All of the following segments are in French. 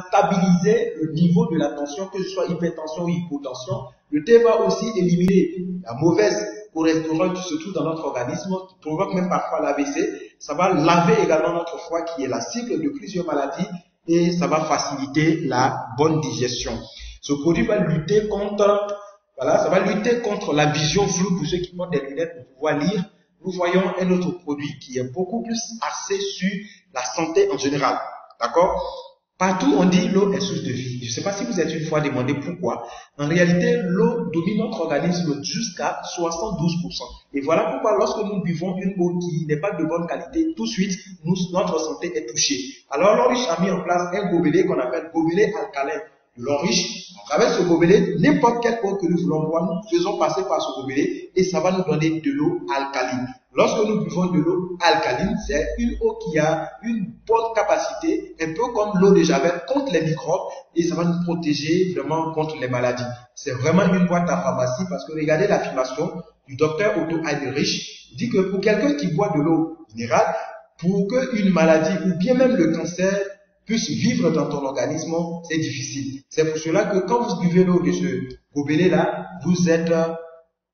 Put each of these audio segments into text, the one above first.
stabiliser le niveau de la tension, que ce soit hypertension ou hypotension. Le thé va aussi éliminer la mauvaise cholestérol qui se trouve dans notre organisme, qui provoque même parfois l'AVC. Ça va laver également notre foie qui est la cible de plusieurs maladies et ça va faciliter la bonne digestion. Ce produit va lutter contre, voilà, ça va lutter contre la vision floue pour ceux qui portent des lunettes pour pouvoir lire. Nous voyons un autre produit qui est beaucoup plus axé sur la santé en général. D'accord? Partout on dit l'eau est source de vie. Je ne sais pas si vous êtes une fois demandé pourquoi. En réalité, l'eau domine notre organisme jusqu'à 72%. Et voilà pourquoi lorsque nous buvons une eau qui n'est pas de bonne qualité, tout de suite, notre santé est touchée. Alors l'Oriche a mis en place un gobelet qu'on appelle gobelet alcalin. L'Oriche, à travers ce gobelet, n'importe quelle eau que nous voulons boire, nous faisons passer par ce gobelet et ça va nous donner de l'eau alcaline. Lorsque nous buvons de l'eau alcaline, c'est une eau qui a une bonne capacité, un peu comme l'eau de Javel, contre les microbes et ça va nous protéger vraiment contre les maladies. C'est vraiment une boîte à pharmacie parce que regardez l'affirmation du docteur Otto Heinrich. Il dit que pour quelqu'un qui boit de l'eau minérale, pour qu'une maladie ou bien même le cancer puisse vivre dans ton organisme, c'est difficile. C'est pour cela que quand vous buvez l'eau de ce gobelet-là, vous êtes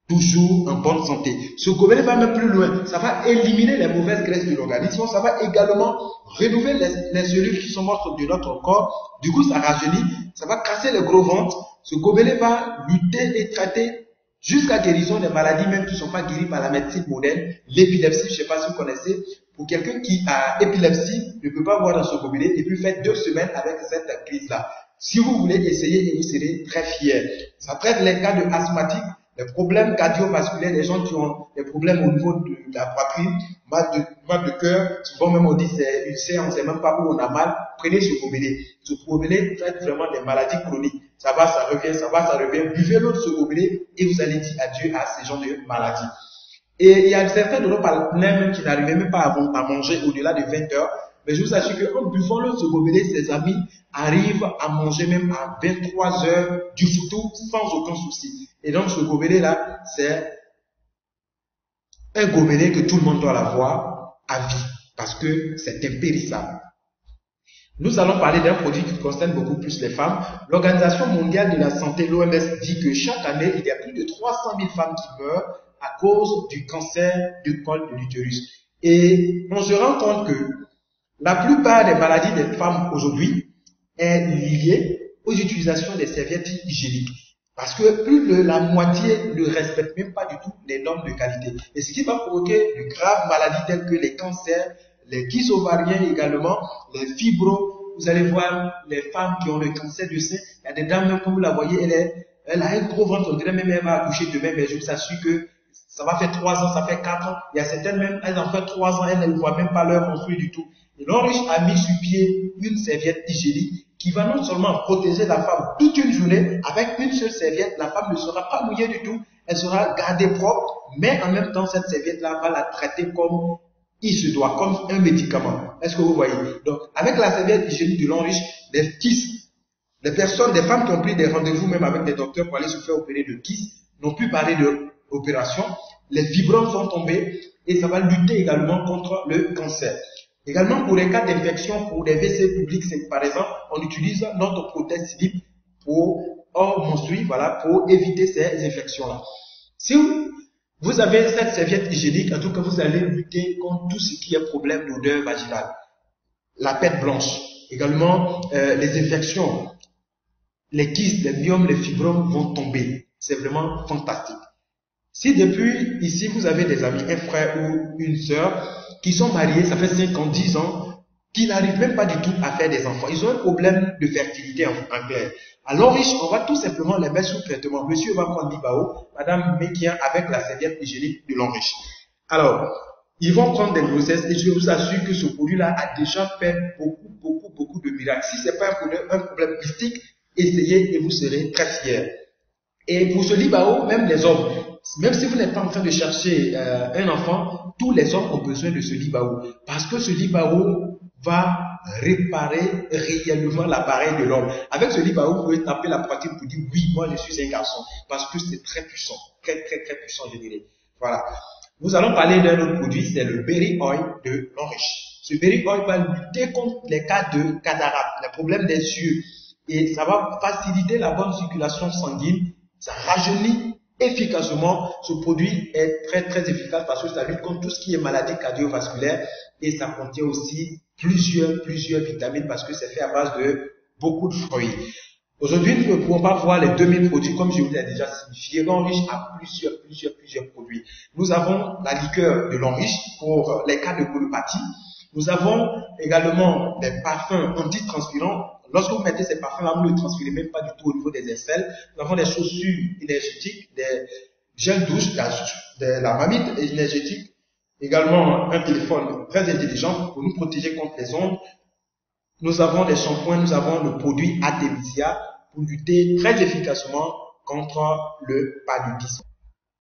toujours en bonne santé. Ce gobelet va même plus loin. Ça va éliminer les mauvaises graisses de l'organisme. Ça va également renouveler les cellules qui sont mortes de notre corps. Du coup, ça rajeunit. Ça va casser le gros ventre. Ce gobelet va lutter et traiter jusqu'à guérison des maladies même qui ne sont pas guéries par la médecine moderne. L'épilepsie, je ne sais pas si vous connaissez. Pour quelqu'un qui a épilepsie, ne peut pas boire dans ce gobelet et puis faire 2 semaines avec cette crise-là. Si vous voulez essayer, vous serez très fiers. Ça traite les cas de asthmatiques, les problèmes cardiovasculaires, les gens qui ont des problèmes au niveau de la poitrine, mal de cœur, souvent même on dit c'est ulcère, on ne sait même pas où on a mal, prenez ce gobelet. Ce gobelet traite vraiment des maladies chroniques. Ça va, ça revient, ça va, ça revient. Buvez l'eau de ce gobelet et vous allez dire adieu à ces genres de maladies. Et il y a certains de nos partenaires même qui n'arrivaient même pas à manger au-delà de 20 heures. Mais je vous assure qu'en buvant l'eau de ce gobelet, ses amis arrivent à manger même à 23 heures du foutou sans aucun souci. Et donc ce gobelet-là, c'est un gobelet que tout le monde doit l'avoir à vie parce que c'est impérissable. Nous allons parler d'un produit qui concerne beaucoup plus les femmes. L'Organisation mondiale de la santé, l'OMS, dit que chaque année, il y a plus de 300 000 femmes qui meurent à cause du cancer du col de l'utérus. Et on se rend compte que la plupart des maladies des femmes aujourd'hui est liée aux utilisations des serviettes hygiéniques. Parce que plus de la moitié ne respecte même pas du tout les normes de qualité. Et ce qui va provoquer de graves maladies telles que les cancers, les kysts ovariens également, les fibros. Vous allez voir les femmes qui ont le cancer du sein. Il y a des dames, même comme vous la voyez, elle a un gros ventre, on dirait même elle va accoucher demain, mais je vous assure que ça va faire 3 ans, ça fait 4 ans. Il y a certaines même, elles en fait 3 ans, elles ne voient même pas leur menstrues du tout. Et l'Oriche a mis sur pied une serviette hygiénique qui va non seulement protéger la femme toute une journée, avec une seule serviette, la femme ne sera pas mouillée du tout, elle sera gardée propre, mais en même temps, cette serviette-là va la traiter comme il se doit, comme un médicament. Est-ce que vous voyez? Donc, avec la serviette hygiénique de l'Oriche, les kysts, les personnes, des femmes qui ont pris des rendez-vous même avec des docteurs pour aller se faire opérer de kysts, n'ont plus parlé d'opération, les fibromes sont tombés et ça va lutter également contre le cancer. Également pour les cas d'infection pour des WC publics, c'est par exemple, on utilise notre prothèse slip pour hors menstrues, voilà, pour éviter ces infections-là. Si vous avez cette serviette hygiénique, en tout cas, vous allez lutter contre tout ce qui est problème d'odeur vaginale. La pète blanche, également les infections, les kystes, les myomes, les fibromes vont tomber. C'est vraiment fantastique. Si depuis ici, vous avez des amis, un frère ou une sœur, qui sont mariés, ça fait 5 ans, 10 ans, qui n'arrivent même pas du tout à faire des enfants. Ils ont un problème de fertilité en clair. Alors, on va tout simplement les mettre sous traitement. Monsieur va prendre l'Ibao, madame Mékien avec la serviette hygiénique de l'Enriche. Alors, ils vont prendre des grossesses et je vous assure que ce produit-là a déjà fait beaucoup de miracles. Si ce n'est pas un problème mystique, essayez et vous serez très fiers. Et pour ce Libao, même les hommes, même si vous n'êtes pas en train de chercher un enfant, tous les hommes ont besoin de ce Libao. Parce que ce Libao va réparer réellement l'appareil de l'homme. Avec ce Libao, vous pouvez taper la poitrine pour dire oui, moi je suis un garçon. Parce que c'est très puissant. Très puissant, je dirais. Voilà. Nous allons parler d'un autre produit, c'est le Berry Oil de l'Enriche. Ce berry oil va lutter contre les cas de cataracte, les problèmes des yeux. Et ça va faciliter la bonne circulation sanguine. Ça rajeunit efficacement. Ce produit est très très efficace parce que ça lutte contre tout ce qui est maladie cardiovasculaire. Et ça contient aussi plusieurs vitamines parce que c'est fait à base de beaucoup de fruits. Aujourd'hui, nous ne pouvons pas voir les 2000 produits, comme je vous l'ai déjà signifié, l'enriche a plusieurs produits. Nous avons la liqueur de l'enriche pour les cas de colopathie. Nous avons également des parfums antitranspirants. Lorsque vous mettez ces parfums-là, vous ne les transpirez même pas du tout au niveau des aisselles. Nous avons des chaussures énergétiques, des gels douche, de la marmite énergétique. Également un téléphone très intelligent pour nous protéger contre les ondes. Nous avons des shampoings, nous avons le produit Artemisia pour lutter très efficacement contre le paludisme.